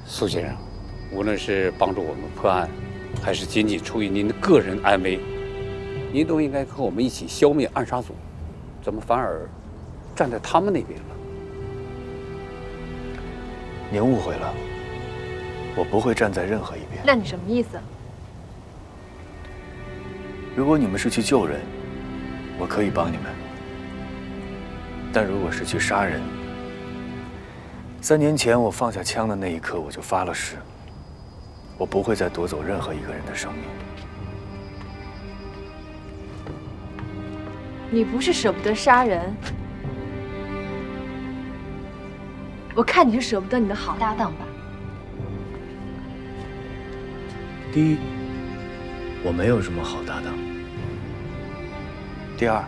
苏先生，无论是帮助我们破案，还是仅仅出于您的个人安危，您都应该和我们一起消灭暗杀组，怎么反而站在他们那边了？您误会了，我不会站在任何一边。那你什么意思？如果你们是去救人，我可以帮你们；但如果是去杀人，3年前我放下枪的那一刻，我就发了誓，我不会再夺走任何一个人的生命。你不是舍不得杀人，我看你是舍不得你的好搭档吧。第一，我没有什么好搭档；第二，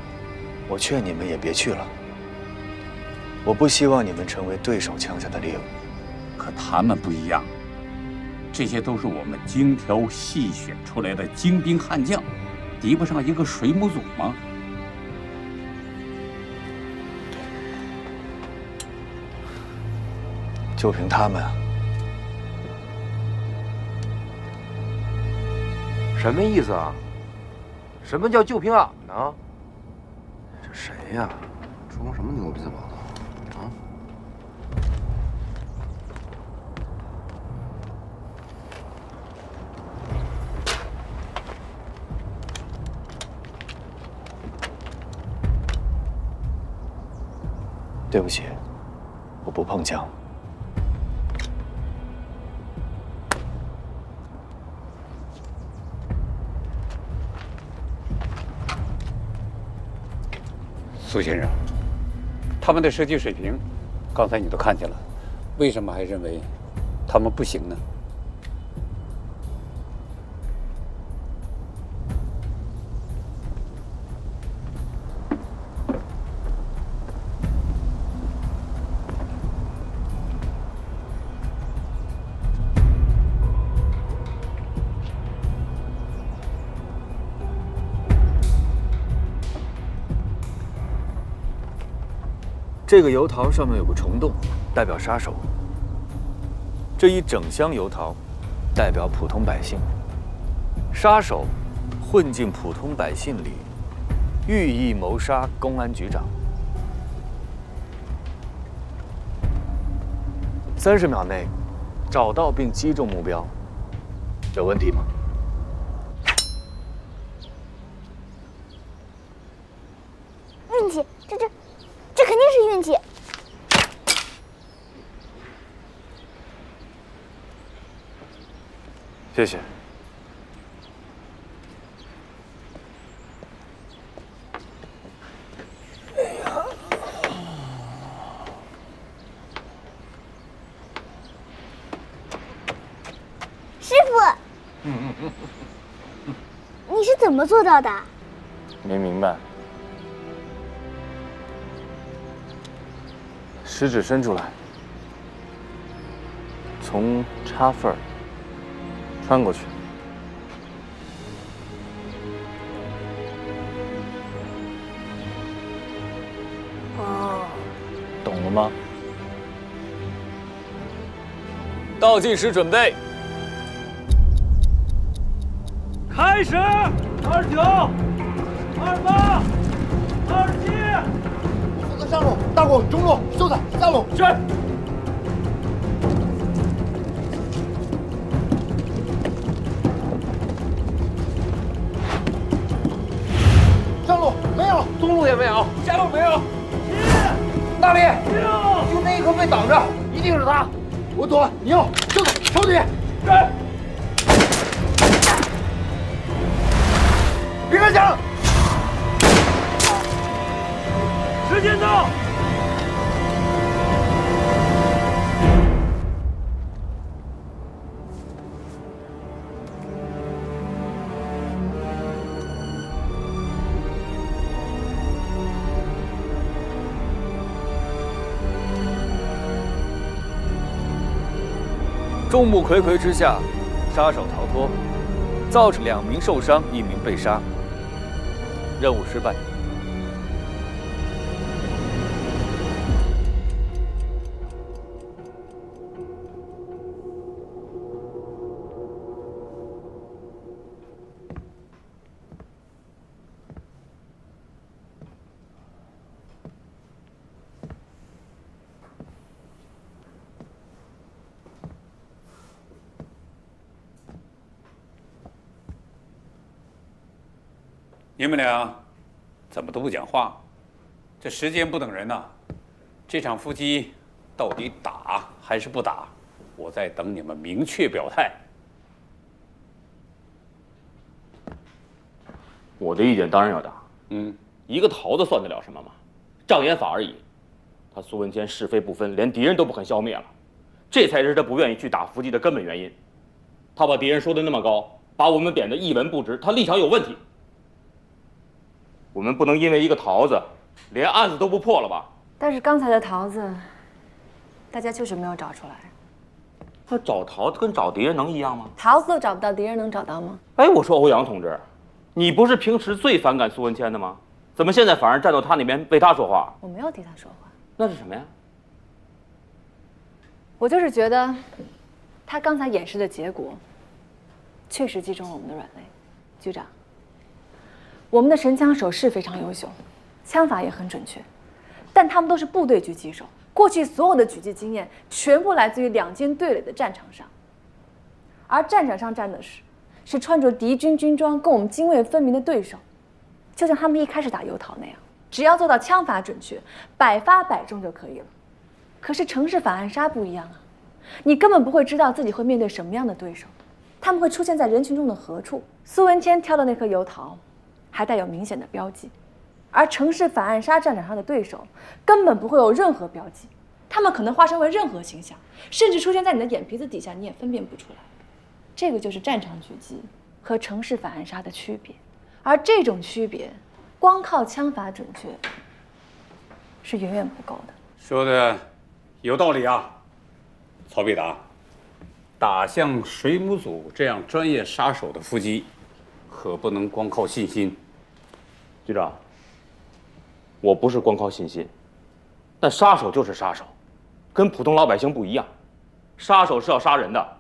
我劝你们也别去了。我不希望你们成为对手枪下的猎物。可他们不一样，这些都是我们精挑细选出来的精兵悍将，敌不上一个水母组吗？就凭他们啊？什么意思啊？什么叫就凭俺们呢？这谁呀？装什么牛逼的宝呢？啊？对不起，我不碰枪。苏先生，他们的射击水平，刚才你都看见了，为什么还认为他们不行呢？这个油桃上面有个虫洞，代表杀手。这一整箱油桃，代表普通百姓。杀手混进普通百姓里，寓意谋杀公安局长。30秒内找到并击中目标，有问题吗？运气，这肯定是运气。谢谢。师傅，你是怎么做到的？没明白。食指伸出来，从插缝儿穿过去。哦，懂了吗？倒计时准备，开始！29、28、27。负责上路，大拱、中路、秀才下路。是。上路没有，中路也没有，下路没有。大力，就那一颗被挡着，一定是他。我躲，你要秀才抽你。是。别开枪！时间到。众目睽睽之下，杀手逃脱，造成2名受伤，1名被杀，任务失败。你们俩怎么都不讲话？这时间不等人呐！这场伏击到底打还是不打？我在等你们明确表态。我的意见当然要打。一个桃子算得了什么吗？障眼法而已。他苏文谦是非不分，连敌人都不肯消灭了，这才是他不愿意去打伏击的根本原因。他把敌人说得那么高，把我们贬得一文不值，他立场有问题。我们不能因为一个桃子，连案子都不破了吧？但是刚才的桃子，大家就是没有找出来。那找桃子跟找敌人能一样吗？桃子都找不到，敌人能找到吗？哎，我说欧阳同志，你不是平时最反感苏文谦的吗？怎么现在反而站到他那边为他说话？我没有替他说话。那是什么呀？我就是觉得，他刚才演示的结果，确实击中了我们的软肋。局长，我们的神枪手是非常优秀，枪法也很准确，但他们都是部队狙击手，过去所有的狙击经验全部来自于两军对垒的战场上，而战场上站的是穿着敌军军装跟我们泾渭分明的对手，就像他们一开始打油桃那样，只要做到枪法准确，100发100中就可以了。可是城市反暗杀不一样啊，你根本不会知道自己会面对什么样的对手，他们会出现在人群中的何处。苏文谦挑的那颗油桃还带有明显的标记，而城市反暗杀战场上的对手根本不会有任何标记，他们可能化身为任何形象，甚至出现在你的眼皮子底下，你也分辨不出来。这个就是战场狙击和城市反暗杀的区别，而这种区别光靠枪法准确是远远不够的。说的有道理啊，曹必达。打像水母组这样专业杀手的伏击，可不能光靠信心。局长，我不是光靠信心，但杀手就是杀手，跟普通老百姓不一样。杀手是要杀人的，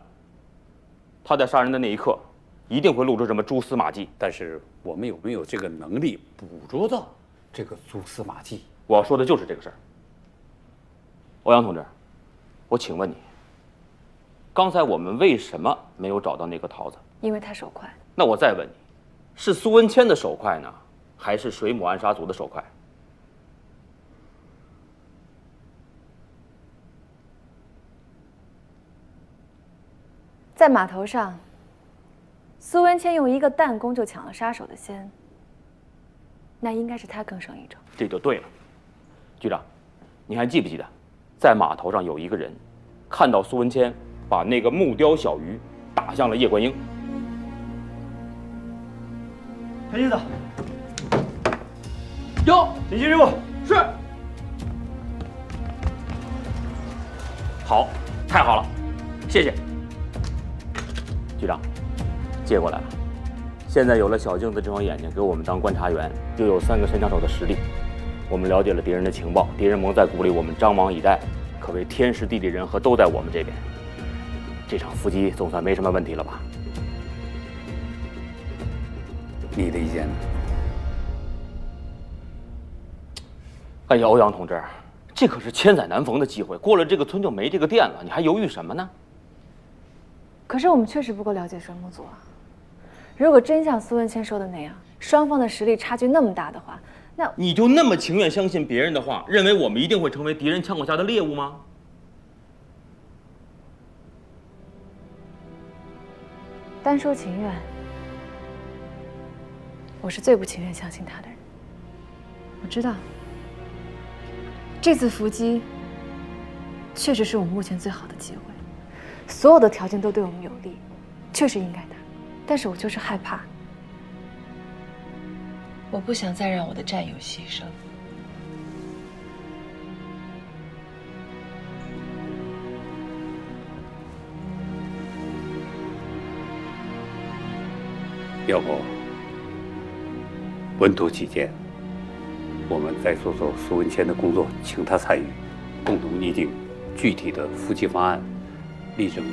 他在杀人的那一刻，一定会露出什么蛛丝马迹。但是我们有没有这个能力捕捉到这个蛛丝马迹？我要说的就是这个事儿。欧阳同志，我请问你，刚才我们为什么没有找到那颗桃子？因为他手快。那我再问你，是苏文谦的手快呢，还是水母暗杀组的手快？在码头上，苏文谦用一个弹弓就抢了杀手的先，那应该是他更胜一筹。这就对了。局长，你还记不记得，在码头上有一个人看到苏文谦把那个木雕小鱼打向了叶观音？陈先生，有紧急任务，是。好，太好了，谢谢。局长，借过来了。现在有了小镜子这双眼睛给我们当观察员，又有3个神枪手的实力，我们了解了敌人的情报，敌人蒙在鼓里，我们张网以待，可谓天时地利人和都在我们这边。这场伏击总算没什么问题了吧？你的意见呢？哎呀，欧阳同志，这可是千载难逢的机会，过了这个村就没这个店了，你还犹豫什么呢？可是我们确实不够了解水母组啊。如果真像苏文谦说的那样，双方的实力差距那么大的话，那你就那么情愿相信别人的话，认为我们一定会成为敌人枪口下的猎物吗？单说情愿，我是最不情愿相信他的人。我知道，这次伏击确实是我们目前最好的机会，所有的条件都对我们有利，确实应该打。但是我就是害怕，我不想再让我的战友牺牲。要不，稳妥起见，我们再做做苏文谦的工作，请他参与，共同拟定具体的伏击方案，力争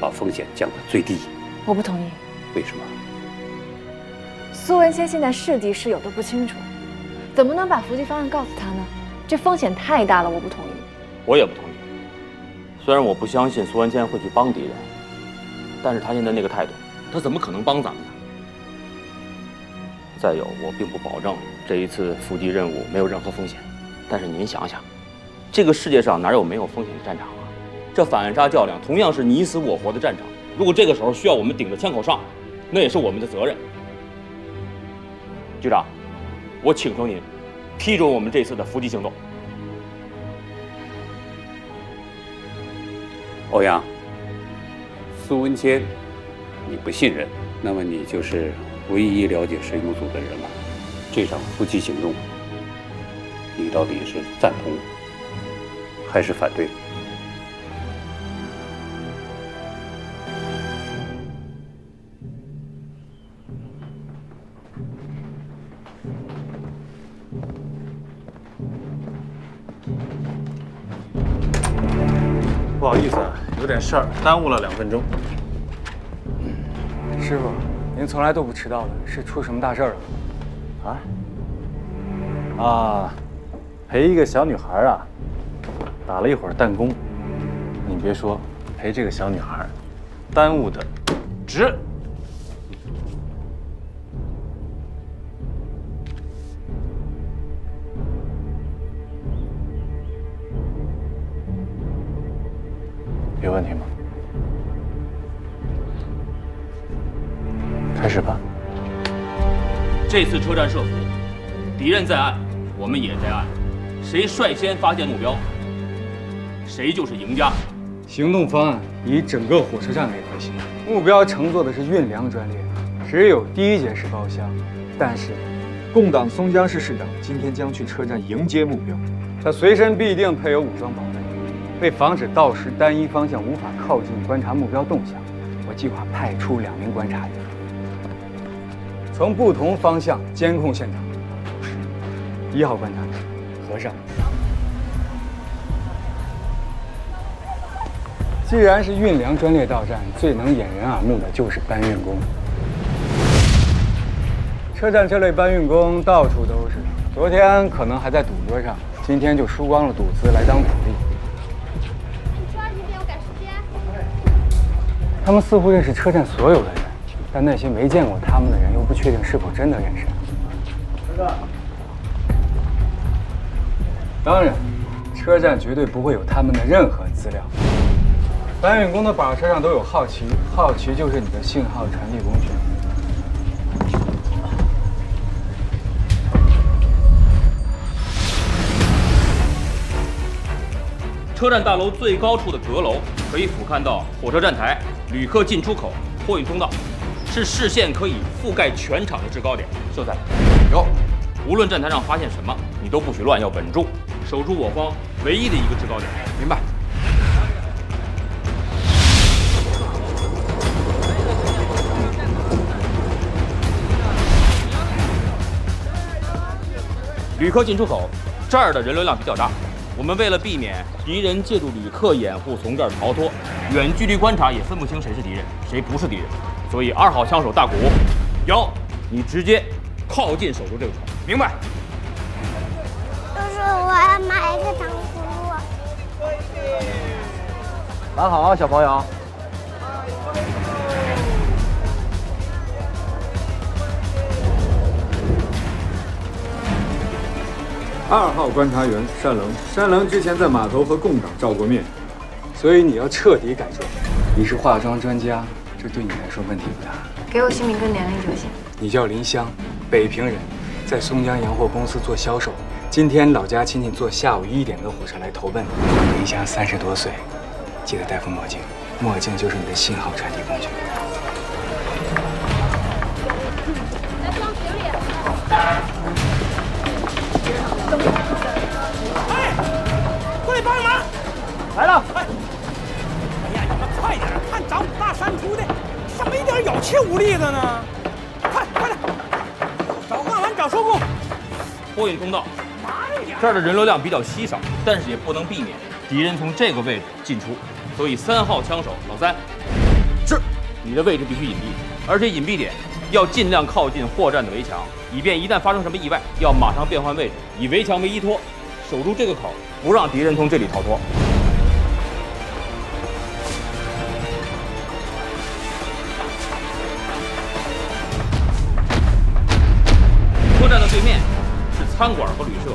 把风险降到最低。我不同意。为什么？苏文谦现在是敌是友都不清楚，怎么能把伏击方案告诉他呢？这风险太大了，我不同意。我也不同意。虽然我不相信苏文谦会去帮敌人，但是他现在那个态度，他怎么可能帮咱们呢？再有，我并不保证这一次伏击任务没有任何风险。但是您想想，这个世界上哪有没有风险的战场啊？这反杀较量同样是你死我活的战场。如果这个时候需要我们顶着枪口上，那也是我们的责任。局长，我请求您批准我们这次的伏击行动。欧阳，苏文谦，你不信任，那么你就是唯一了解神勇组的人了。这场伏击行动，你到底是赞同还是反对？不好意思啊，有点事儿，耽误了2分钟。师傅，您从来都不迟到的，是出什么大事儿了？陪一个小女孩啊，打了一会儿弹弓。你别说，陪这个小女孩，耽误的值。有问题吗？开始吧。这次车站设伏，敌人在暗，我们也在暗，谁率先发现目标，谁就是赢家。行动方案以整个火车站为核心，目标乘坐的是运粮专列，只有第1节是包厢。但是，共党松江市市长今天将去车站迎接目标，他随身必定配有武装保卫。为防止到时单一方向无法靠近观察目标动向，我计划派出2名观察员，从不同方向监控现场。1号观察员，和尚。既然是运粮专列到站，最能掩人耳目的就是搬运工。车站这类搬运工到处都是，昨天可能还在赌桌上，今天就输光了赌资来当苦力。他们似乎认识车站所有的人，但那些没见过他们的人又不确定是否真的认识。当然，车站绝对不会有他们的任何资料。搬运工的板车上都有号旗，号旗就是你的信号传递工具。车站大楼最高处的阁楼可以俯瞰到火车站台、旅客进出口、货运通道，是视线可以覆盖全场的制高点。秀才，有，无论站台上发现什么，你都不许乱，要稳住，守住我方唯一的一个制高点。明白？旅客进出口这儿的人流量比较大。我们为了避免敌人借助旅客掩护从这儿逃脱，远距离观察也分不清谁是敌人，谁不是敌人，所以2号枪手大谷，你直接靠近守住这个口，明白？叔叔，我要买一个糖葫芦。拿好啊，小朋友。2号观察员单棱，单棱之前在码头和共党照过面，所以你要彻底改装。你是化妆专家，这对你来说问题不大。给我姓名跟年龄就行。你叫林香，北平人，在松江洋货公司做销售。今天老家亲戚坐下午1点的火车来投奔你。林香30多岁，记得戴副墨镜，墨镜就是你的信号传递工具。来装行李。哎，过来帮个忙！来了。哎呀，你们快点，看长5大3粗的，怎么一点有气无力的呢？快点，找干完找收工。货运通道，这儿的人流量比较稀少，但是也不能避免敌人从这个位置进出，所以3号枪手老3，是你的位置必须隐蔽，而且隐蔽点要尽量靠近货站的围墙，以便一旦发生什么意外，要马上变换位置，以围墙为依托，守住这个口，不让敌人从这里逃脱。餐馆和旅社，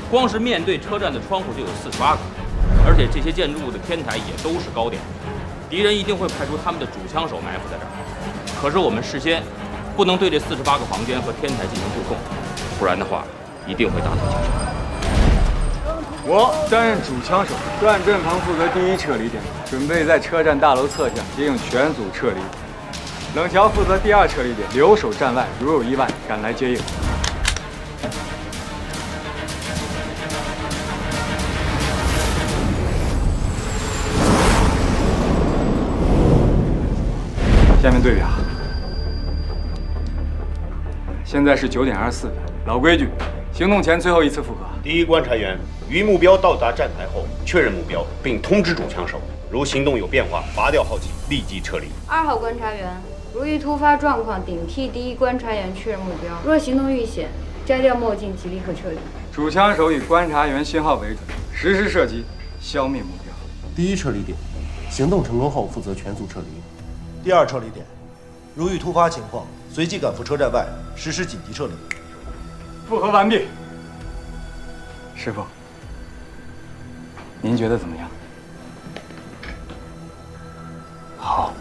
光是面对车站的窗户就有48个，而且这些建筑物的天台也都是高点，敌人一定会派出他们的主枪手埋伏在这儿。可是我们事先不能对这48个房间和天台进行布控，不然的话一定会大头加伤。我担任主枪手，段阵旁负责第一撤离点，准备在车站大楼侧下接应全组撤离。冷桥负责第二撤离点，留守站外，如有意外赶来接应。下面对表。现在是9点24分，老规矩，行动前最后一次复核。第一观察员于目标到达站台后确认目标，并通知主枪手，如行动有变化，拔掉号机，立即撤离。2号观察员，如遇突发状况，顶替第一观察员确认目标，若行动遇险，摘掉墨镜即立刻撤离。主枪手以观察员信号为准，实施射击，消灭目标。第一撤离点，行动成功后负责全组撤离。第二撤离点，如遇突发情况，随即赶赴车站外实施紧急撤离。复核完毕。师傅，您觉得怎么样？好，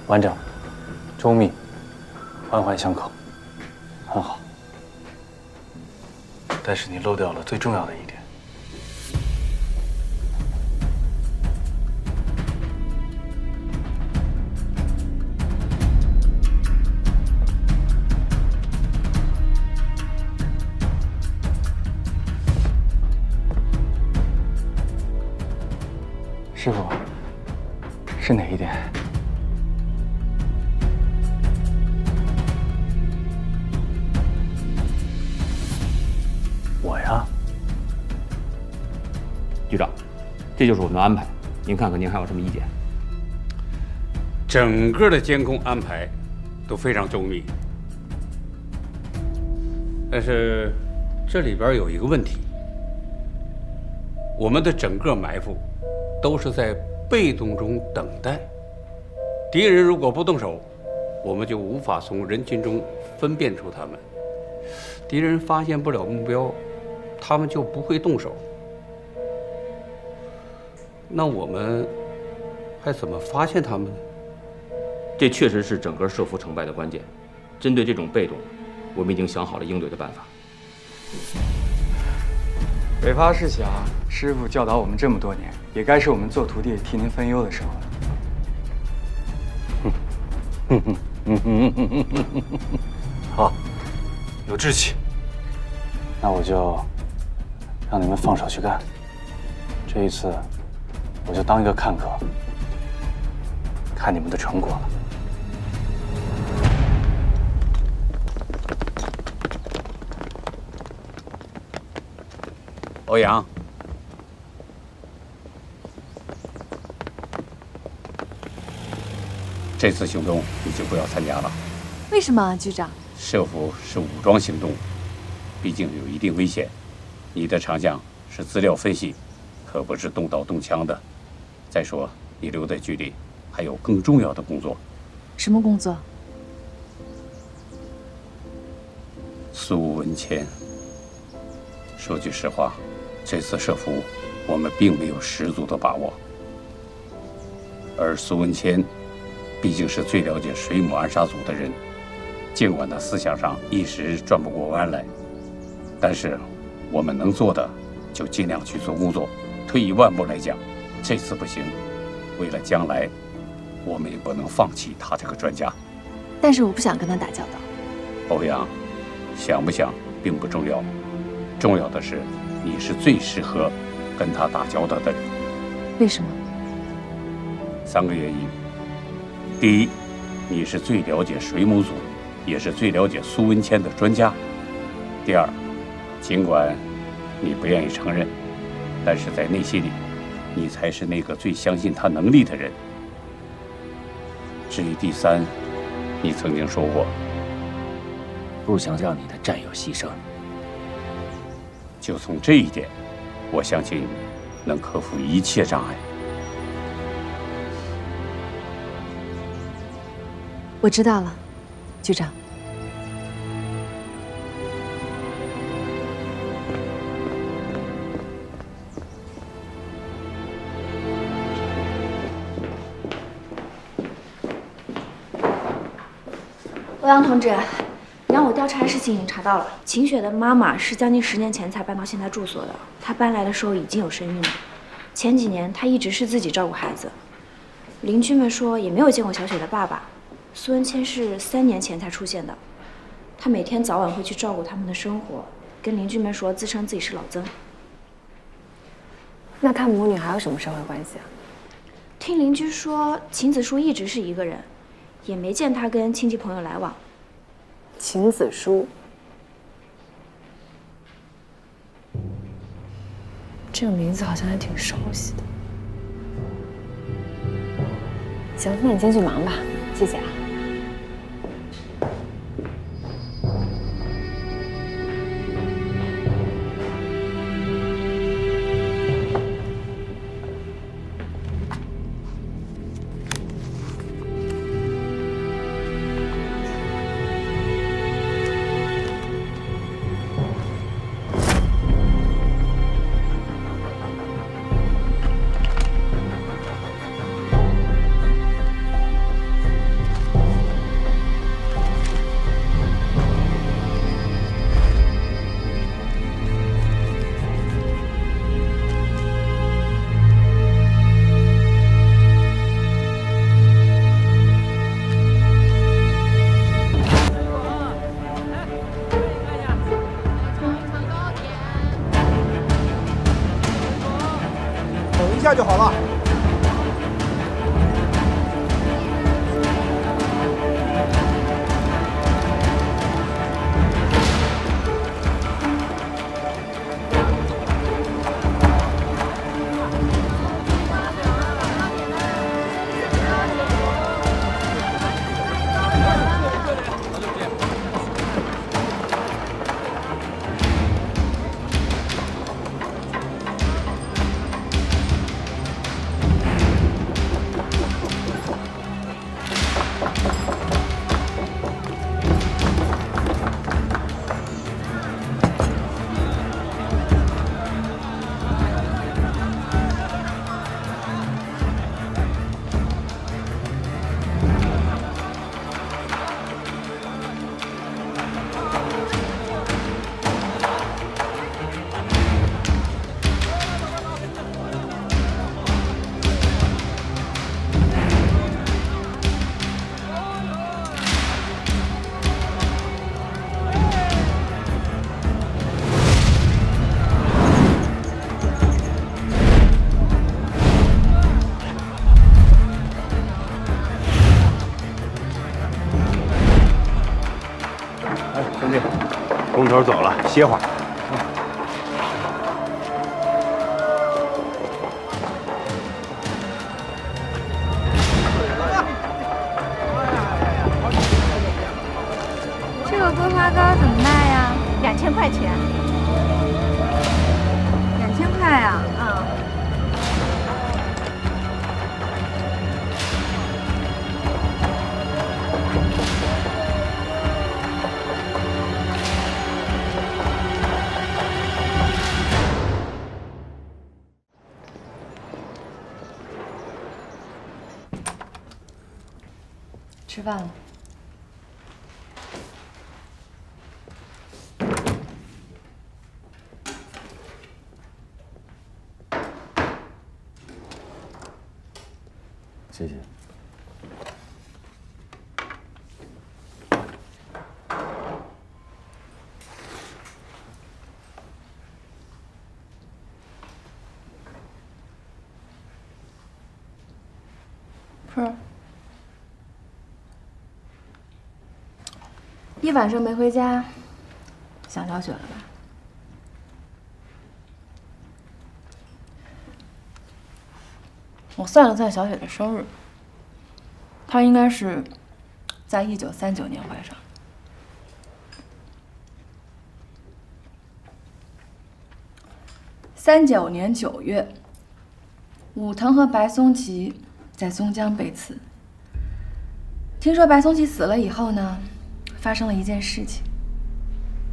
完整、周密、环环相扣，很好。但是你漏掉了最重要的一点。师傅，是哪一点？我呀，局长，这就是我们的安排，您看看您还有什么意见？整个的监控安排都非常周密，但是这里边有一个问题，我们的整个埋伏都是在被动中等待，敌人如果不动手，我们就无法从人群中分辨出他们。敌人发现不了目标，他们就不会动手。那我们还怎么发现他们呢？这确实是整个设伏成败的关键。针对这种被动，我们已经想好了应对的办法。北伐是小，师傅教导我们这么多年，也该是我们做徒弟替您分忧的时候了。好，有志气。那我就让你们放手去干。这一次，我就当一个看客，看你们的成果了。欧阳，这次行动你就不要参加了。为什么，局长？设伏是武装行动，毕竟有一定危险。你的长项是资料分析，可不是动刀动枪的。再说，你留在局里还有更重要的工作。什么工作？苏文谦。说句实话，这次设伏我们并没有十足的把握。而苏文谦毕竟是最了解水母暗杀组的人，尽管他思想上一时转不过弯来，但是我们能做的就尽量去做工作。退一万步来讲，这次不行，为了将来，我们也不能放弃他这个专家。但是我不想跟他打交道。欧阳，想不想并不重要，重要的是你是最适合跟他打交道的人。为什么？3个原因。第一，你是最了解水母组，也是最了解苏文谦的专家。第二，尽管你不愿意承认，但是在内心里，你才是那个最相信他能力的人。至于第三，你曾经说过，不想让你的战友牺牲。就从这一点，我相信能克服一切障碍。我知道了，局长。欧阳同志，你让我调查的事情已经查到了。秦雪的妈妈是将近10年前才搬到现在住所的，她搬来的时候已经有身孕了。前几年她一直是自己照顾孩子，邻居们说也没有见过小雪的爸爸。苏文谦是3年前才出现的，他每天早晚会去照顾他们的生活，跟邻居们说自称自己是老曾。那他母女还有什么社会关系啊？听邻居说，秦子书一直是一个人，也没见他跟亲戚朋友来往。秦子书，这个名字好像还挺熟悉的。行，那你先去忙吧，谢谢啊。一下就好了。兄弟，工头走了，歇会儿。这个桂花糕怎么卖呀？2000块钱。2000块呀？啊。吃饭了。谢谢。是。一晚上没回家，想小雪了吧？我算了算小雪的生日，她应该是在1939年怀上。39年9月，武藤和白松崎在松江被刺。听说白松崎死了以后呢，发生了一件事情，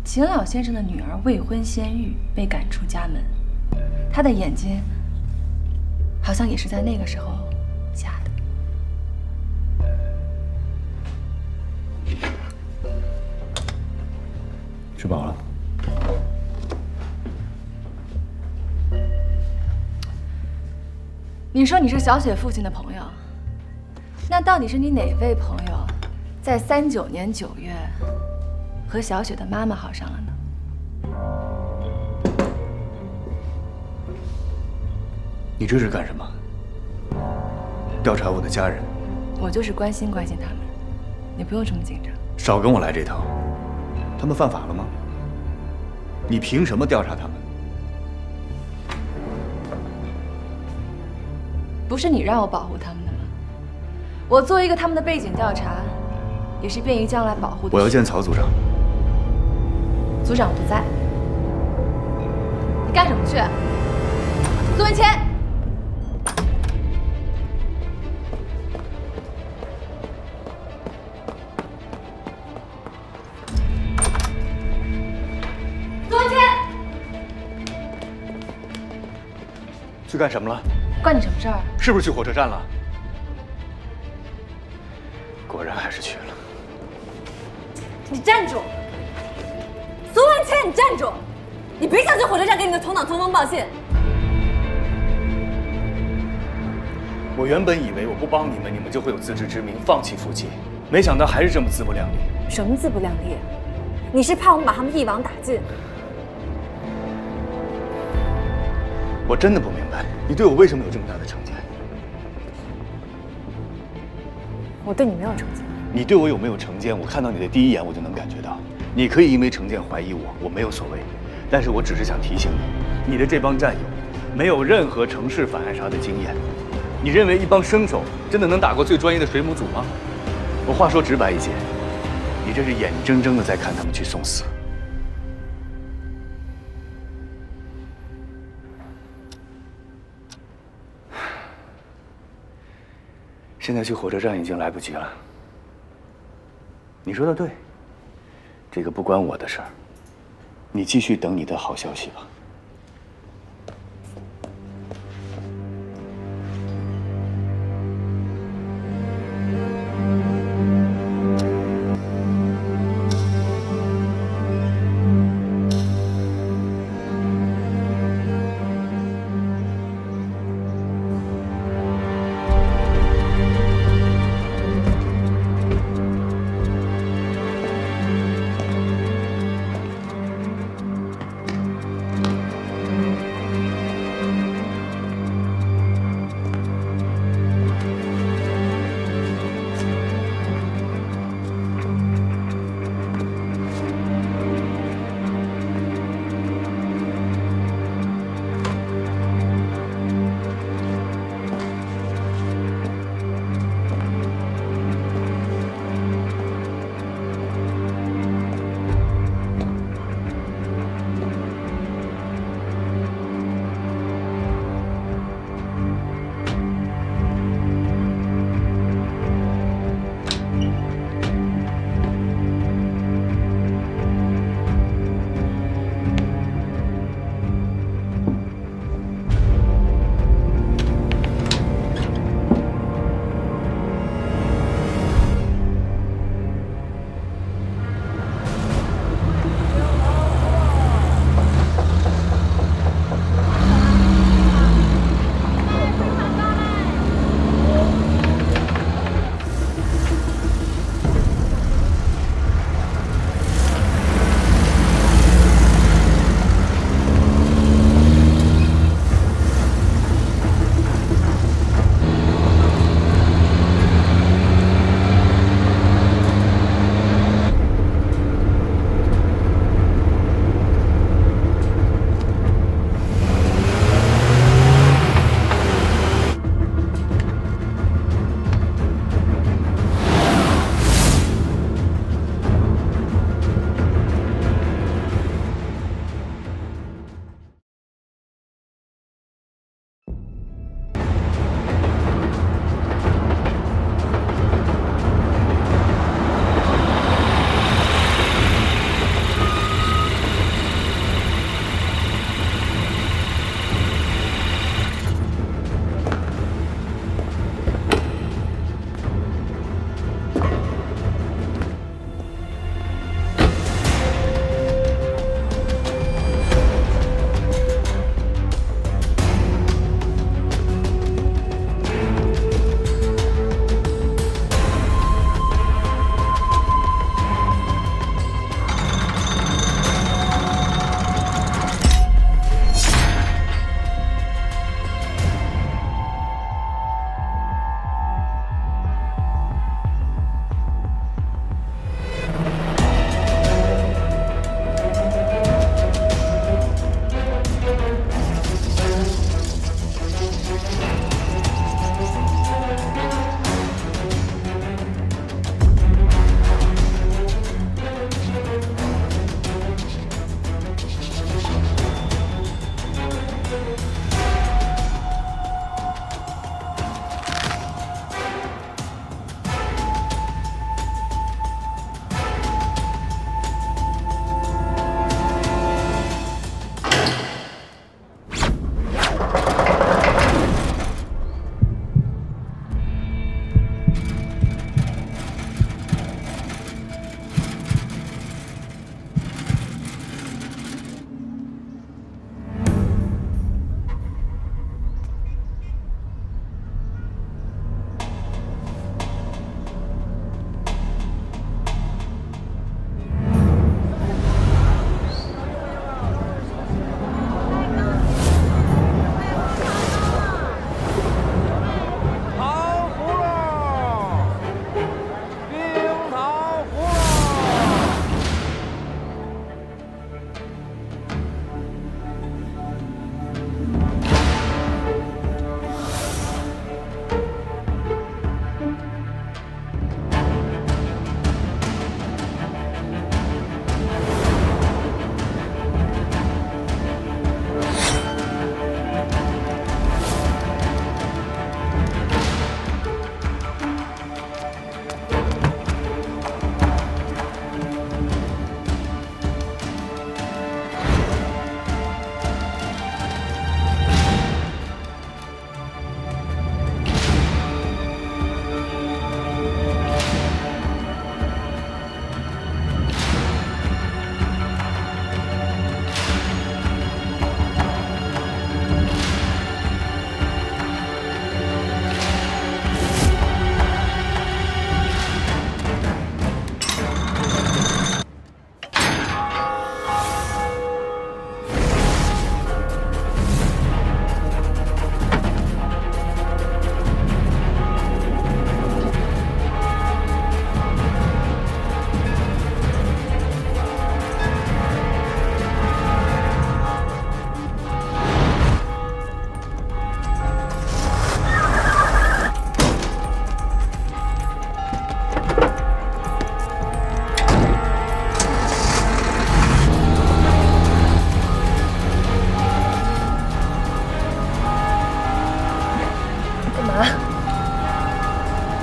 秦老先生的女儿未婚先孕，被赶出家门，她的眼睛好像也是在那个时候瞎的。吃饱了。你说你是小雪父亲的朋友，那到底是你哪位朋友，在39年9月和小雪的妈妈好上了呢？你这是干什么？调查我的家人？我就是关心关心他们，你不用这么紧张。少跟我来这套。他们犯法了吗？你凭什么调查他们？不是你让我保护他们的吗？我做一个他们的背景调查，也是便于将来保护的。我要见曹组长。组长不在，你干什么去？苏文谦。苏文谦。去干什么了？关你什么事儿？是不是去火车站了？果然还是去了。你站住！苏文谦，你站住！你别想去火车站给你的同党通风报信。我原本以为我不帮你们，你们就会有自知之明，放弃夫妻，没想到还是这么自不量力。什么自不量力？你是怕我们把他们一网打尽？我真的不明白，你对我为什么有这么大的成见？我对你没有成见。你对我有没有成见？我看到你的第一眼，我就能感觉到。你可以因为成见怀疑我，我没有所谓。但是我只是想提醒你，你的这帮战友没有任何城市反暗杀的经验。你认为一帮生手真的能打过最专业的水母组吗？我话说直白一些，你这是眼睁睁的在看他们去送死。现在去火车站已经来不及了。你说的对，这个不关我的事儿，你继续等你的好消息吧。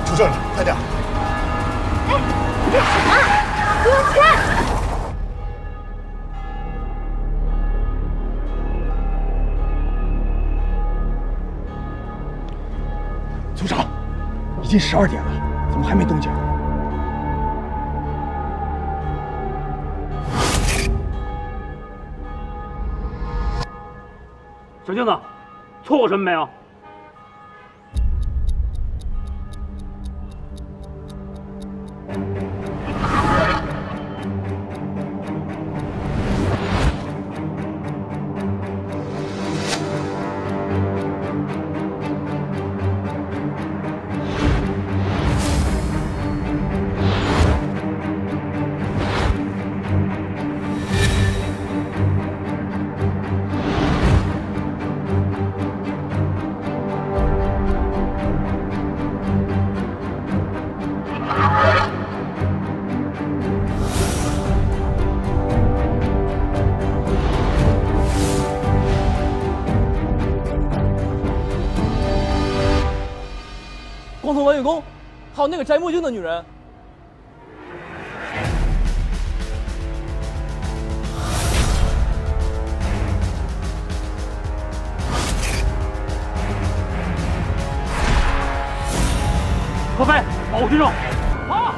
出事了，快点！哎，你干什么？给我起来！组长，已经12点了，怎么还没动静？小镜子，错过什么没有？光头王月公，还有那个摘墨镜的女人。何飞，保护群众。好。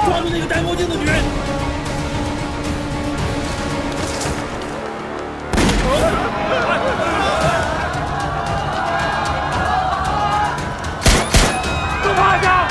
抓住那个戴墨镜的女人！都趴下！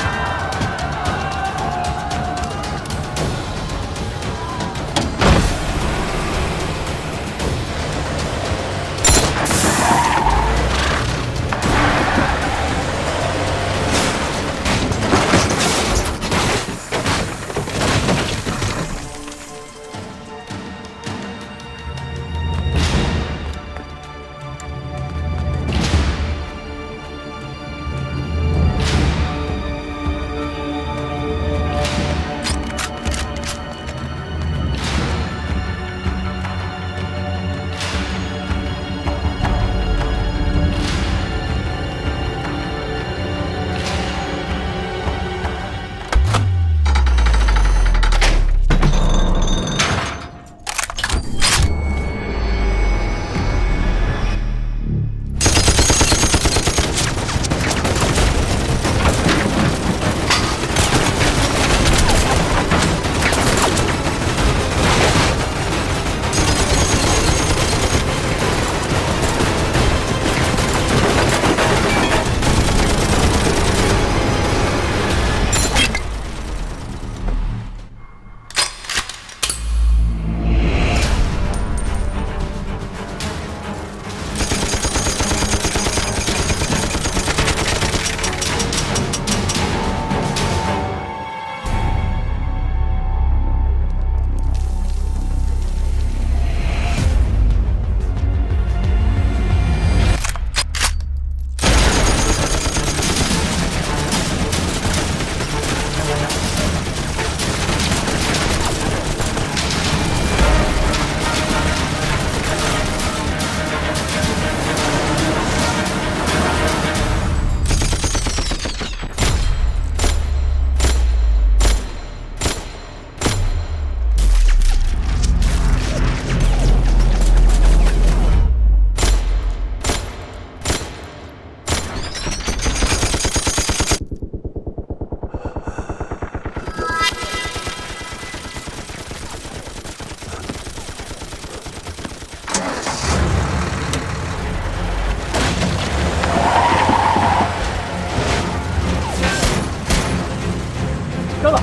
跟了，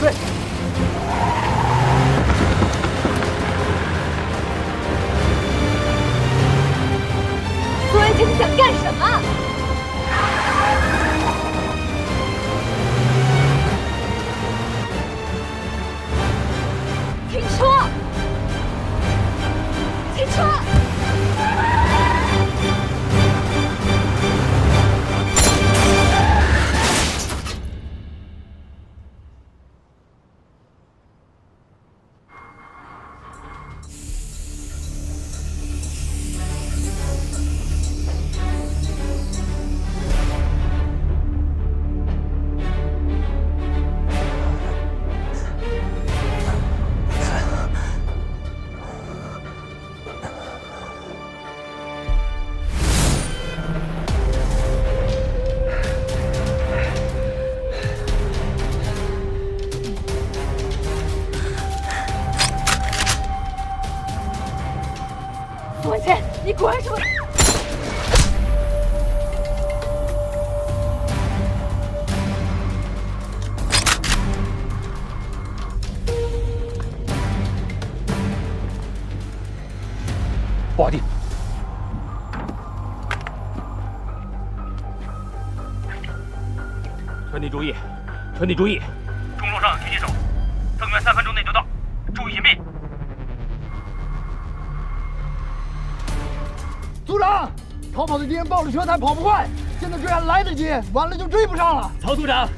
对。苏文清，你想干什么？停车！停车！苏文谦，你果然是个……不好地。全体注意，全体注意！中路上狙击手，增援3分钟内就到，注意隐蔽。组长，逃跑的敌人抱着车才跑不快，现在追还来得及，晚了就追不上了。曹组长，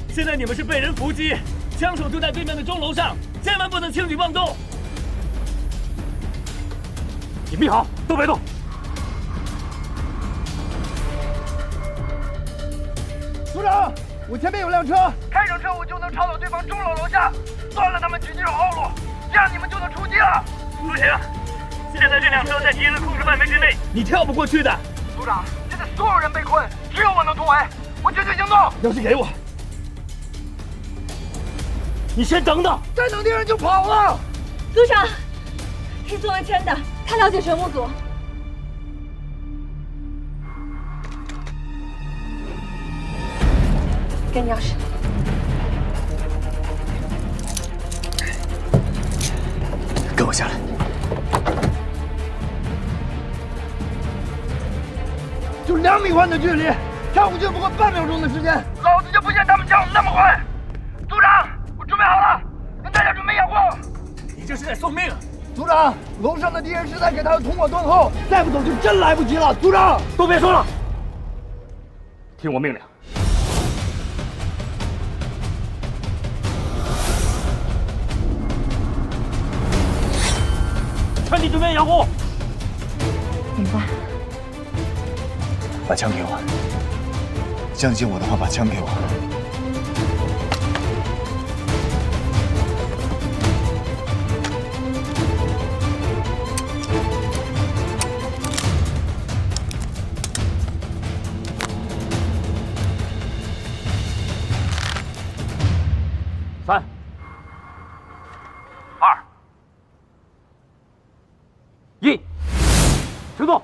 现在你们是被人伏击，枪手就在对面的钟楼上，千万不能轻举妄动。隐蔽好，都别动。组长，我前面有辆车，开上车我就能抄到对方钟楼楼下，断了他们狙击手后路，这样你们就能出击了。不行，现在这辆车在敌人的控制范围之内，你跳不过去的。组长，现在所有人被困，只有我能突围，我绝对行动。钥匙给我。你先等等，再等敌人就跑了。组长，是苏文谦的，他了解神木组。给你钥匙。跟我下来。就2米宽的距离，跳过去不过半秒钟的时间，老子就不信他们跳那么快。组长，我准备好了，让大家准备掩护。你这是在送命！组长，楼上的敌人是在给他同我断后，再不走就真来不及了。组长，都别说了，听我命令。全体准备掩护。明白。把枪给我。相信我的话，把枪给我。3、2、1，行动！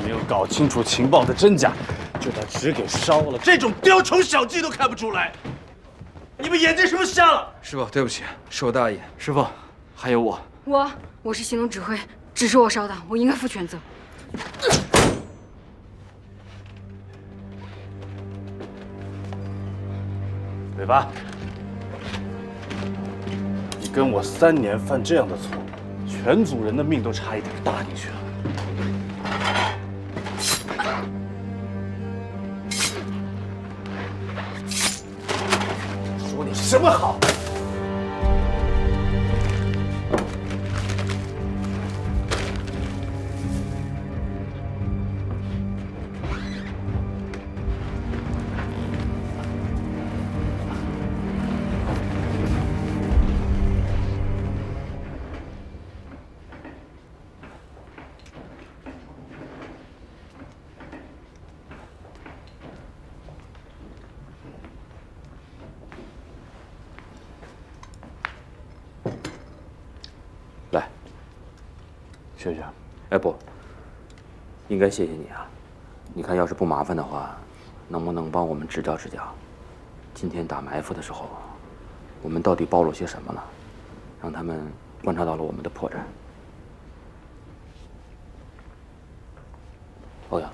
没有搞清楚情报的真假，就把纸给烧了，这种雕虫小技都看不出来，你们眼睛是不是瞎了？师傅，对不起，是我大意。师傅，还有我。我是行动指挥，只是我烧的，我应该负全责。尾巴，你跟我3年犯这样的错，全组人的命都差一点搭进去了。说你什么好？谢谢。哎不，应该谢谢你啊！你看，要是不麻烦的话，能不能帮我们指教指教？今天打埋伏的时候，我们到底暴露些什么了？让他们观察到了我们的破绽。欧阳。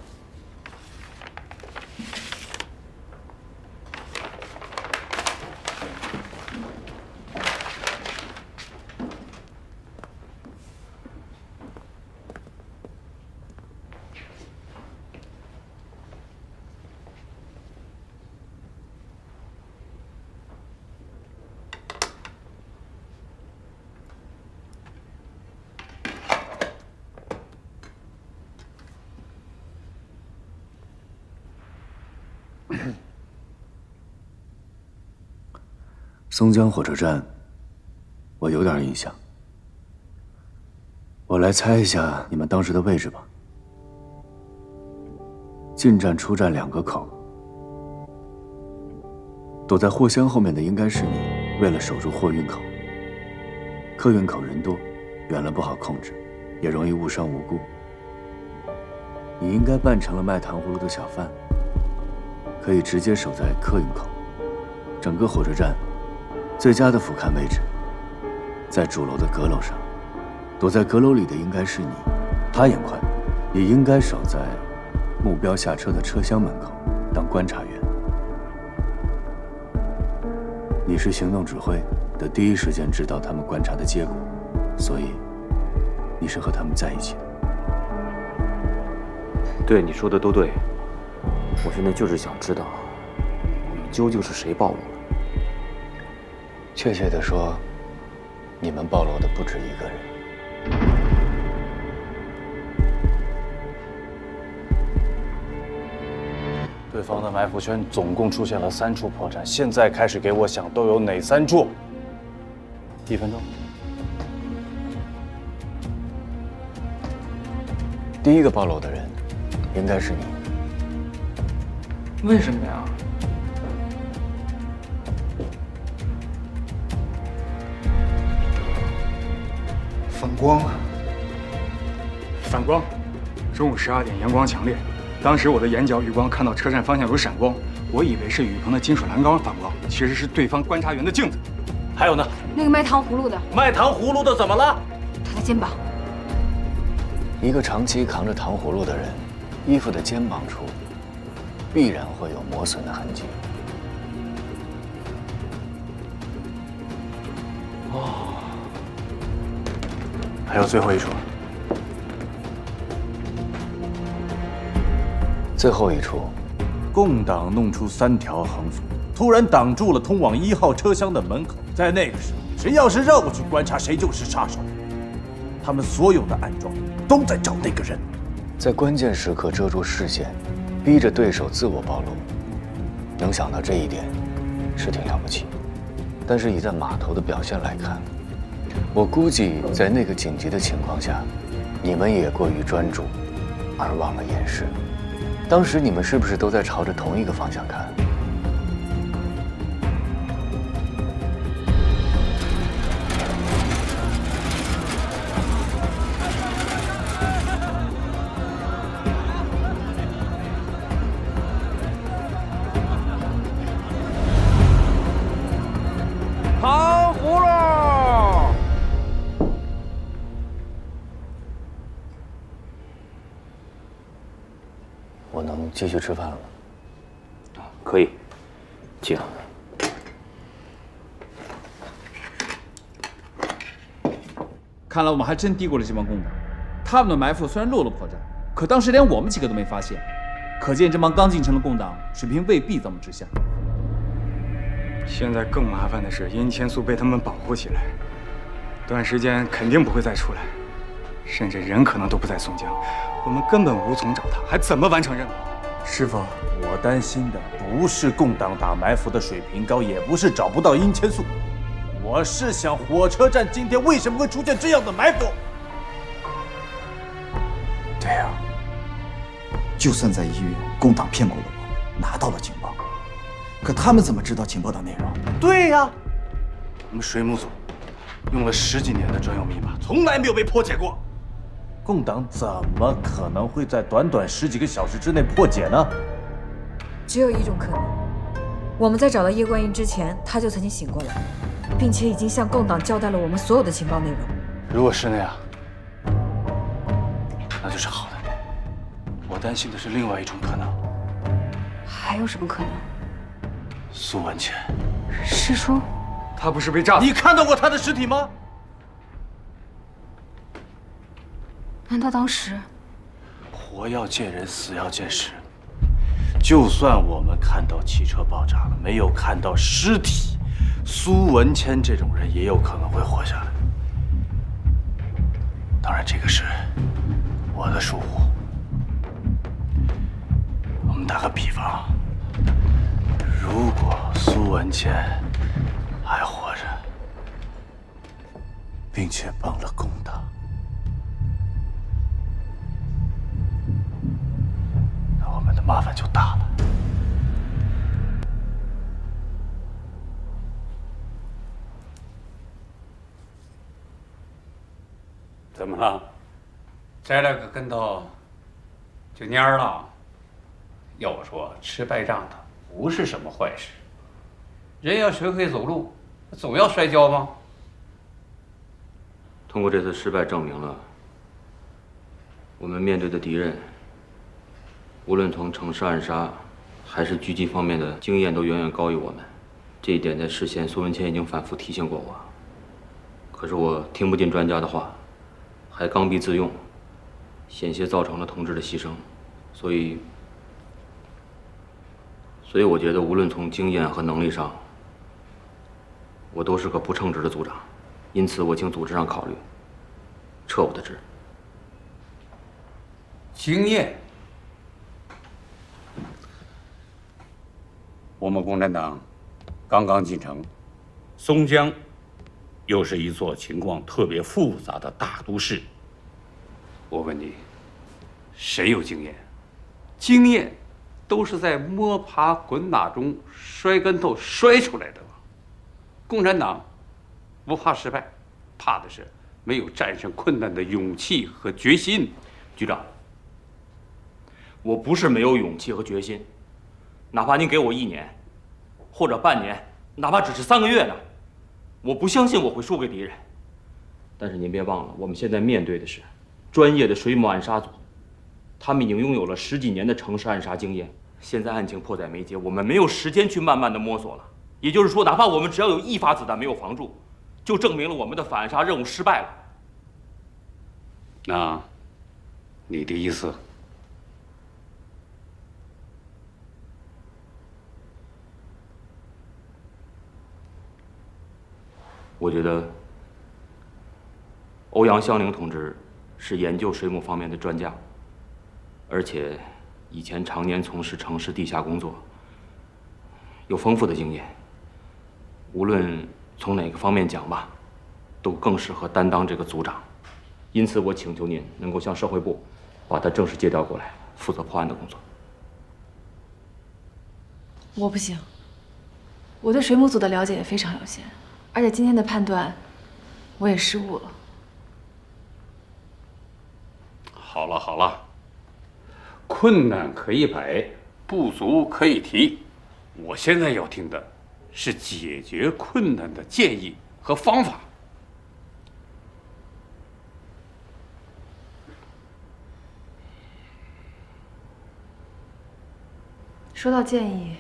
松江火车站，我有点印象。我来猜一下你们当时的位置吧。进站、出站2个口，躲在货箱后面的应该是你，为了守住货运口。客运口人多，远了不好控制，也容易误伤无辜。你应该扮成了卖糖葫芦的小贩，可以直接守在客运口。整个火车站最佳的俯瞰位置在主楼的阁楼上，躲在阁楼里的应该是你。他眼快，你应该守在目标下车的车厢门口当观察员。你是行动指挥的，第一时间知道他们观察的结果，所以你是和他们在一起的。对，你说的都对。我现在就是想知道，我们究竟是谁暴露了？确切地说，你们暴露的不止一个人。对方的埋伏圈总共出现了3处破绽，现在开始给我想都有哪3处？1分钟。第一个暴露的人，应该是你。为什么呀？反光，反光。中午12点，阳光强烈。当时我的眼角余光看到车站方向有闪光，我以为是雨棚的金属栏杆反光，其实是对方观察员的镜子。还有呢？那个卖糖葫芦的。卖糖葫芦的怎么了？他的肩膀。一个长期扛着糖葫芦的人，衣服的肩膀处必然会有磨损的痕迹。哦，还有最后一处。最后一处，共党弄出3条横幅，突然挡住了通往1号车厢的门口。在那个时候，谁要是绕过去观察，谁就是杀手。他们所有的暗桩都在找那个人，在关键时刻遮住视线，逼着对手自我暴露。能想到这一点，是挺了不起。但是以在码头的表现来看，我估计在那个紧急的情况下，你们也过于专注，而忘了掩饰。当时你们是不是都在朝着同一个方向看？糖葫芦。我能继续吃饭了吗？可以，请。看来我们还真低估了这帮共党。他们的埋伏虽然露了破绽，可当时连我们几个都没发现，可见这帮刚进城的共党水平未必在我们之下。现在更麻烦的是，殷千素被他们保护起来，短时间肯定不会再出来，甚至人可能都不在松江，我们根本无从找他，还怎么完成任务？师傅，我担心的不是共党打埋伏的水平高，也不是找不到殷千素，我是想火车站今天为什么会出现这样的埋伏？对呀，就算在医院，共党骗过了我，拿到了情报，可他们怎么知道情报的内容？对呀，我们水母组用了10几年的专用密码，从来没有被破解过。共党怎么可能会在短短10几个小时之内破解呢？只有一种可能，我们在找到叶观音之前，他就曾经醒过来，并且已经向共党交代了我们所有的情报内容。如果是那样，那就是好的。我担心的是另外一种可能。还有什么可能？苏文谦，师叔，他不是被炸死？你看到过他的尸体吗？难道当时活要见人，死要见尸。就算我们看到汽车爆炸了，没有看到尸体，苏文谦这种人也有可能会活下来。当然，这个是我的疏忽。我们打个比方，如果苏文谦还活着，并且帮了共党，那我们的麻烦就大了。怎么了？栽了个跟头就蔫了？要我说，吃败仗的不是什么坏事。人要学会走路，总要摔跤吗？通过这次失败证明了，我们面对的敌人，无论从城市暗杀还是狙击方面的经验，都远远高于我们。这一点在事先苏文谦已经反复提醒过我，可是我听不进专家的话，还刚愎自用，险些造成了同志的牺牲。所以我觉得，无论从经验和能力上，我都是个不称职的组长。因此，我请组织上考虑撤我的职。经验，我们共产党刚刚进城，松江又是一座情况特别复杂的大都市。我问你，谁有经验？经验都是在摸爬滚打中摔跟头摔出来的嘛。共产党不怕失败，怕的是没有战胜困难的勇气和决心。局长，我不是没有勇气和决心，哪怕您给我1年，或者半年，哪怕只是3个月呢，我不相信我会输给敌人。但是您别忘了，我们现在面对的是专业的水母暗杀组，他们已经拥有了10几年的城市暗杀经验。现在案情迫在眉睫，我们没有时间去慢慢的摸索了。也就是说，哪怕我们只要有1发子弹没有防住，就证明了我们的反暗杀任务失败了。那，你的意思？我觉得欧阳香菱同志是研究水母方面的专家，而且以前常年从事城市地下工作，有丰富的经验。无论从哪个方面讲吧，都更适合担当这个组长。因此，我请求您能够向社会部把他正式借调过来，负责破案的工作。我不行，我对水母组的了解也非常有限，而且今天的判断我也失误了。好了好了，困难可以摆，不足可以提。我现在要听的是解决困难的建议和方法。说到建议，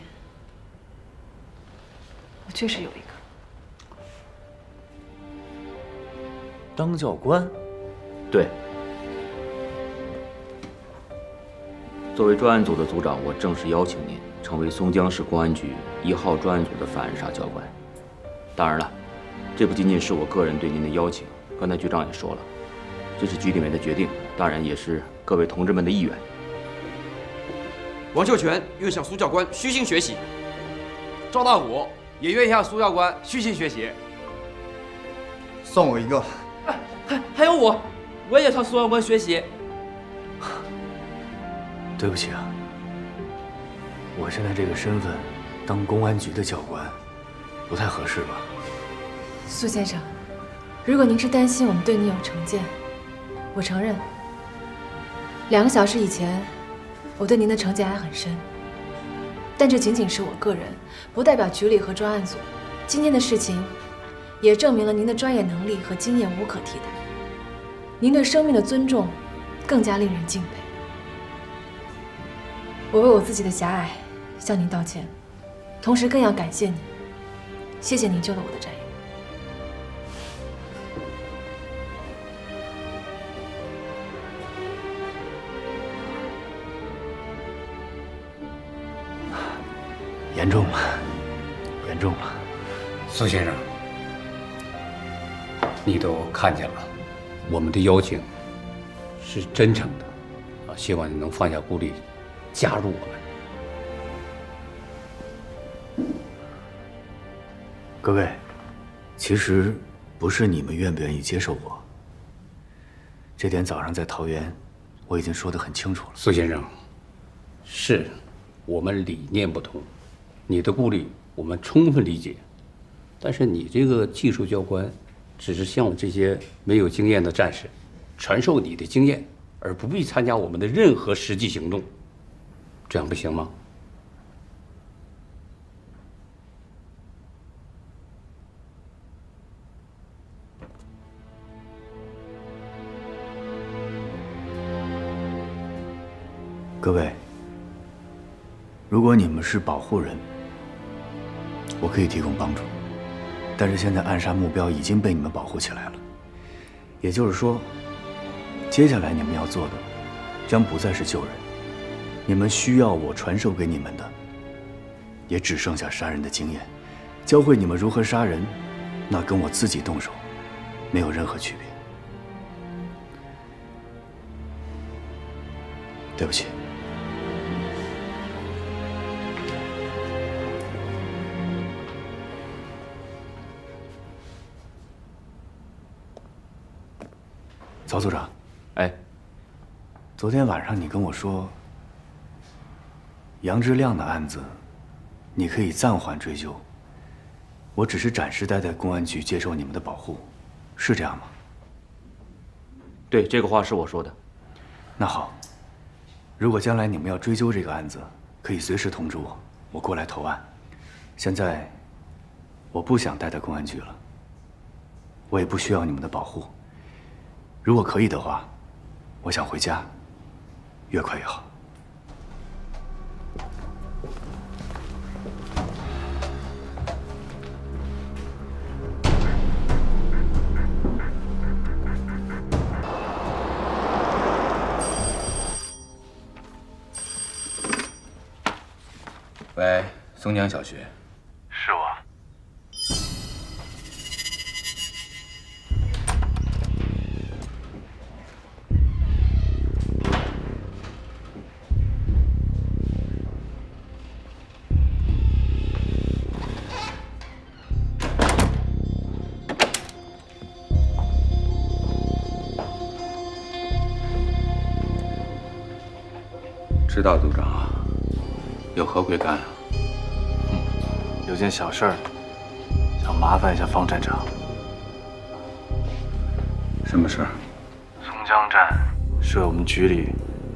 我确实有一个。当教官？对。作为专案组的组长，我正式邀请您成为松江市公安局1号专案组的反暗杀教官。当然了，这不仅仅是我个人对您的邀请，刚才局长也说了，这是局里面的决定，当然也是各位同志们的意愿。王秀全愿向苏教官虚心学习，赵大虎也愿意向苏教官虚心学习。算我一个。还有我也向苏教官学习。对不起啊，我现在这个身份，当公安局的教官，不太合适吧？苏先生，如果您是担心我们对你有成见，我承认， 2个小时以前，我对您的成见还很深，但这仅仅是我个人，不代表局里和专案组。今天的事情，也证明了您的专业能力和经验无可替代。您对生命的尊重，更加令人敬佩。我为我自己的狭隘向您道歉，同时更要感谢您，谢谢您救了我的战友。严重了，严重了。苏先生，你都看见了，我们的邀请是真诚的，希望你能放下顾虑，加入我们。各位，其实不是你们愿不愿意接受我，这点早上在桃园我已经说得很清楚了。苏先生，是我们理念不同，你的顾虑我们充分理解，但是你这个技术教官，只是向我这些没有经验的战士传授你的经验，而不必参加我们的任何实际行动，这样不行吗？各位，如果你们是保护人，我可以提供帮助，但是现在暗杀目标已经被你们保护起来了，也就是说，接下来你们要做的将不再是救人，你们需要我传授给你们的，也只剩下杀人的经验，教会你们如何杀人，那跟我自己动手没有任何区别。对不起。曹组长，哎，昨天晚上你跟我说，杨之亮的案子，你可以暂缓追究，我只是暂时待在公安局接受你们的保护，是这样吗？对，这个话是我说的。那好，如果将来你们要追究这个案子，可以随时通知我，我过来投案。现在，我不想待在公安局了，我也不需要你们的保护。如果可以的话，我想回家，越快越好。喂，松江小学。是我。知道组长啊，有何贵干啊？有件小事儿，想麻烦一下方站长。什么事儿？松江站是我们局里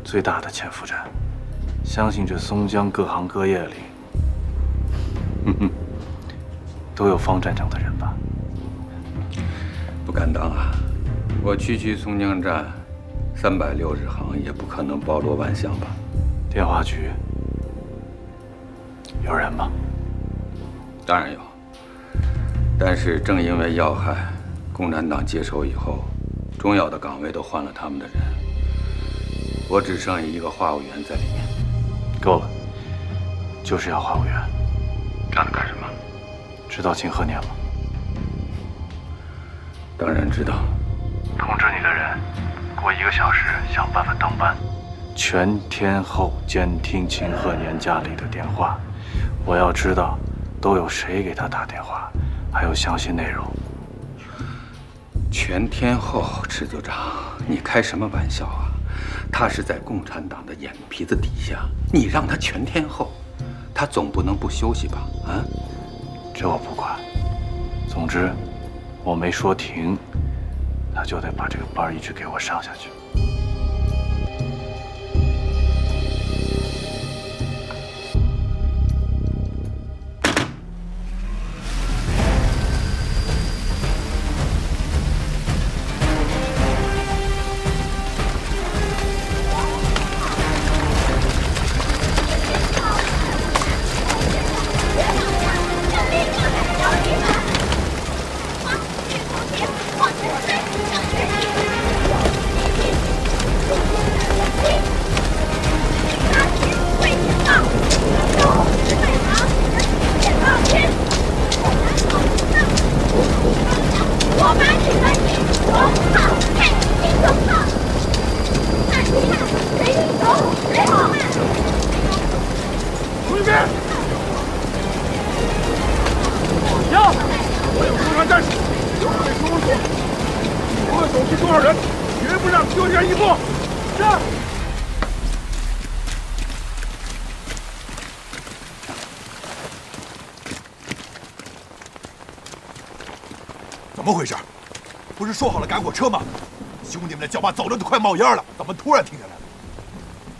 最大的潜伏站，相信这松江各行各业里，都有方站长的人吧？不敢当啊，我区松江站360行，也不可能包罗万象吧？电话局有人吗？当然有，但是正因为要害，共产党接手以后，重要的岗位都换了他们的人，我只剩下一个话务员在里面。够了，就是要话务员。让他干什么？知道秦鹤年吗？当然知道。通知你的人，过1个小时想办法登班，全天候监听秦鹤年家里的电话，我要知道都有谁给他打电话，还有详细内容。全天候，池组长，你开什么玩笑啊？他是在共产党的眼皮子底下，你让他全天候，他总不能不休息吧？啊？这我不管。总之，我没说停，他就得把这个班一直给我上下去。么回事？不是说好了赶火车吗？兄弟们的叫骂走的都快冒烟了，怎么突然停下来了？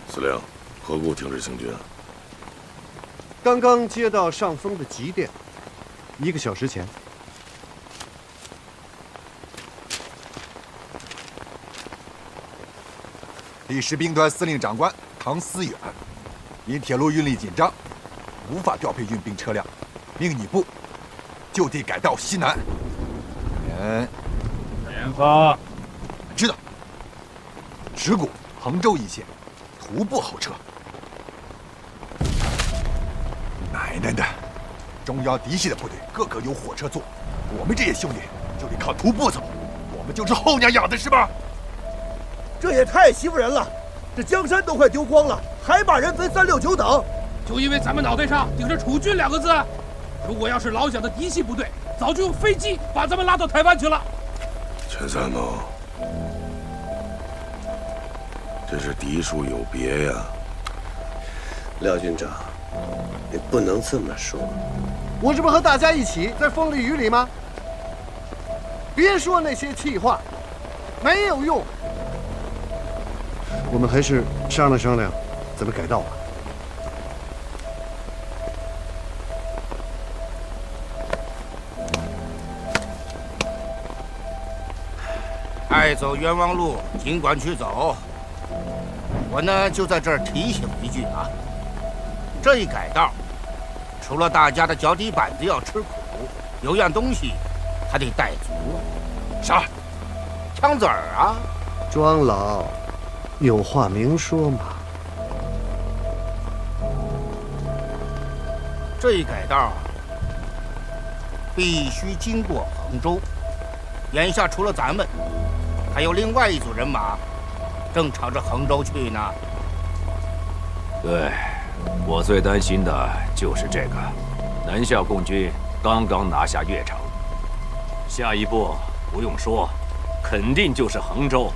司令，何故停止行军？刚刚接到上峰的急电，1个小时前。第10兵团司令长官唐思远，因铁路运力紧张，无法调配运兵车辆，命你部就地改道西南。前方。知道。石鼓、衡州一线，徒步候车。奶奶的，中央嫡系的部队个个有火车坐，我们这些兄弟就得靠徒步走，我们就是后娘养的是吧？这也太欺负人了！这江山都快丢光了，还把人分3、6、9等，就因为咱们脑袋上顶着楚军2个字。如果要是老蒋的嫡系部队，早就用飞机把咱们拉到台湾去了。全参谋，这是嫡庶有别呀。廖军长，你不能这么说。我这不和大家一起在风里雨里吗？别说那些气话，没有用。我们还是商量商量怎么改道吧。爱走冤枉路，尽管去走。我呢，就在这儿提醒一句啊，这一改道，除了大家的脚底板子要吃苦，有样东西还得带足。啥？枪子儿啊！庄老，有话明说嘛。这一改道啊，必须经过衡州。眼下除了咱们，还有另外一组人马，正朝着衡州去呢。对，我最担心的就是这个。南下共军刚刚拿下越城，下一步不用说，肯定就是衡州。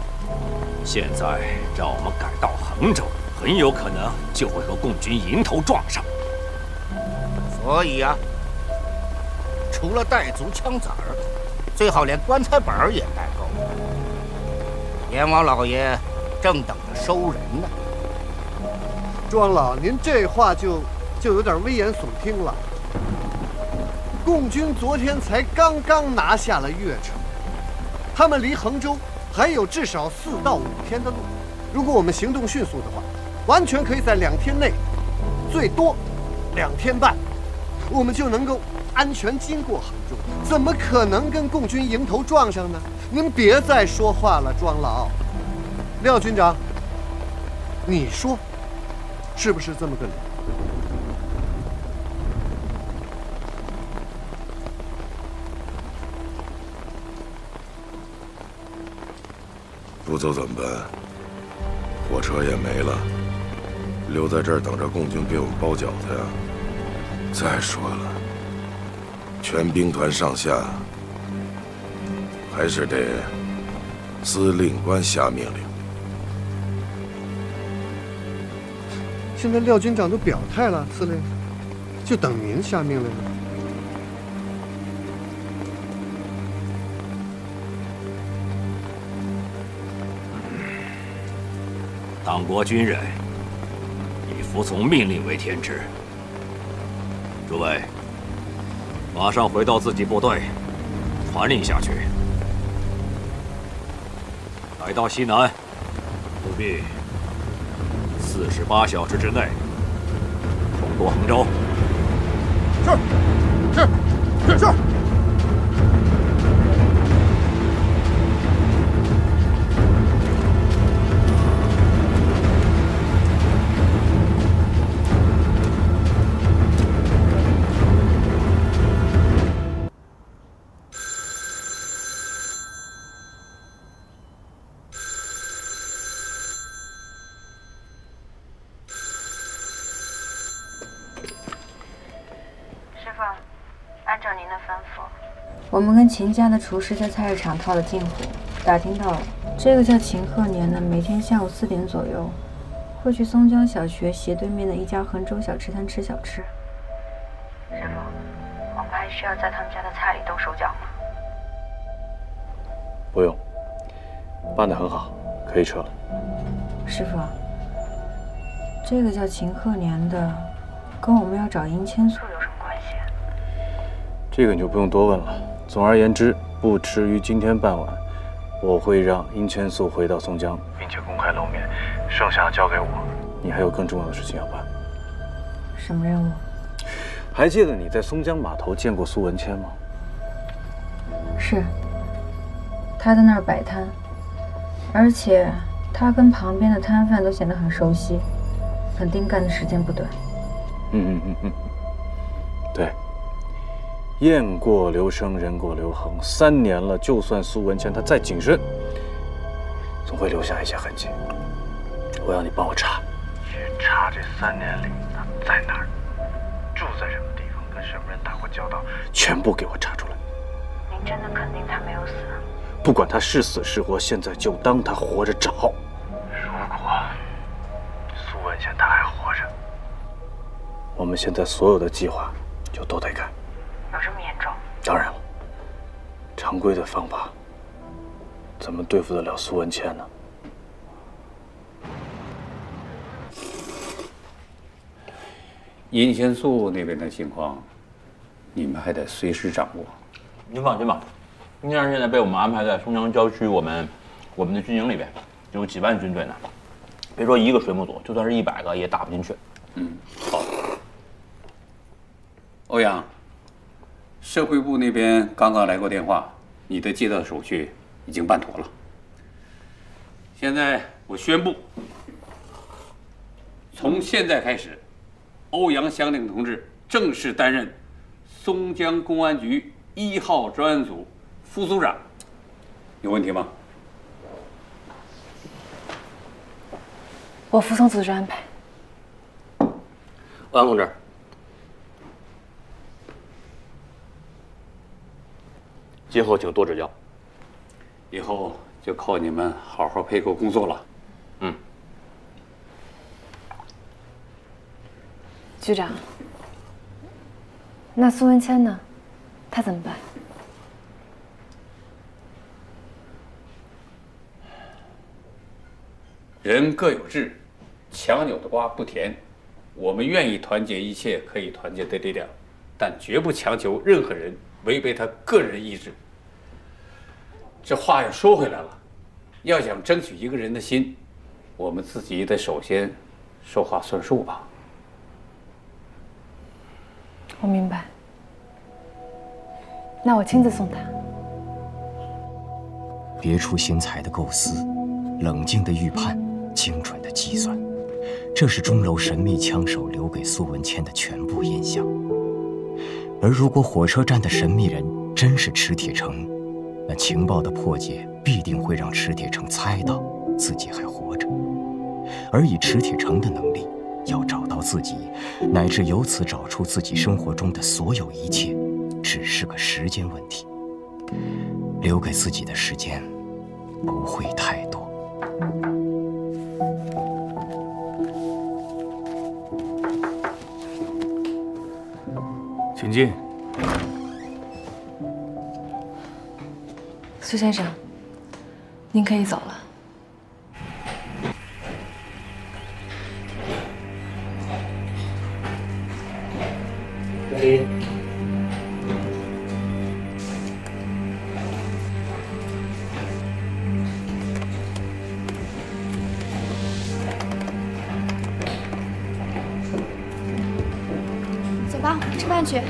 现在让我们改到衡州，很有可能就会和共军迎头撞上。所以啊，除了带足枪子儿，最好连棺材本儿也带够。阎王老爷正等着收人呢。庄老，您这话就有点危言耸听了。共军昨天才刚刚拿下了越城，他们离衡州还有至少4到5天的路。如果我们行动迅速的话，完全可以在2天内，最多2天半，我们就能够安全经过衡州。怎么可能跟共军迎头撞上呢？您别再说话了，庄老。廖军长，你说是不是这么个理？不走怎么办？火车也没了，留在这儿等着共军给我们包饺子呀。再说了，全兵团上下还是得司令官下命令。现在廖军长都表态了，司令，就等您下命令了。党国军人以服从命令为天职。诸位，马上回到自己部队，传令下去。来到西南，务必48小时之内冲过衡州。是。我们跟秦家的厨师在菜市场套了近乎，打听到了，这个叫秦鹤年的，每天下午4点左右，会去松江小学斜对面的一家衡州小吃摊吃小吃。师傅，我们还需要在他们家的菜里动手脚吗？不用，办得很好，可以撤了。师傅，这个叫秦鹤年的，跟我们要找殷千素有什么关系？这个你就不用多问了。总而言之，不迟于今天傍晚，我会让殷千素回到松江，并且公开露面，剩下的交给我。你还有更重要的事情要办。什么任务？还记得你在松江码头见过苏文谦吗？是，他在那儿摆摊，而且他跟旁边的摊贩都显得很熟悉，肯定干的时间不短。对。雁过留声，人过留痕。3年了，就算苏文谦他再谨慎，总会留下一些痕迹。我要你帮我查，去查这3年里他在哪儿，住在什么地方，跟什么人打过交道，全部给我查出来。您真的肯定他没有死？不管他是死是活，现在就当他活着找。如果苏文谦他还活着，我们现在所有的计划就都得改。有这么严重？当然了，常规的方法怎么对付得了苏文谦呢？殷千素那边的情况，你们还得随时掌握。您放心吧，殷先生现在被我们安排在松江郊区我们的军营里边，有几万军队呢。别说1个水母组，就算是100个也打不进去。好。欧阳。社会部那边刚刚来过电话，你的借调手续已经办妥了。现在我宣布，从现在开始，欧阳祥鼎同志正式担任松江公安局1号专案组副组长。有问题吗？我服从组织安排。欧阳同志。今后请多指教，以后就靠你们好好配合工作了。局长，那苏文谦呢？他怎么办？人各有志，强扭的瓜不甜。我们愿意团结一切可以团结的力量，但绝不强求任何人违背他个人意志。这话又说回来了，要想争取一个人的心，我们自己得首先说话算数吧。我明白，那我亲自送他。别出心裁的构思，冷静的预判，精准的计算，这是钟楼神秘枪手留给苏文谦的全部印象。而如果火车站的神秘人真是池铁城，那情报的破解必定会让池铁城猜到自己还活着，而以池铁城的能力，要找到自己，乃至由此找出自己生活中的所有一切，只是个时间问题。留给自己的时间不会太多。请进。苏先生，您可以走了。走吧，吃饭去。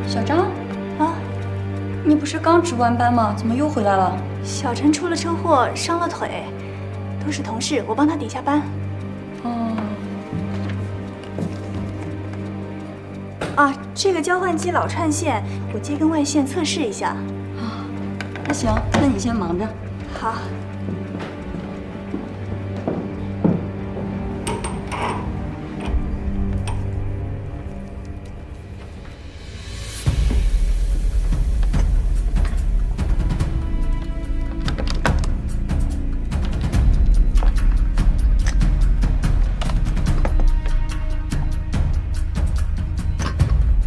小张，啊，你不是刚值完班吗？怎么又回来了？小陈出了车祸，伤了腿，都是同事，我帮他顶下班。哦。啊，这个交换机老串线，我接根外线测试一下。啊，那行，那你先忙着。好。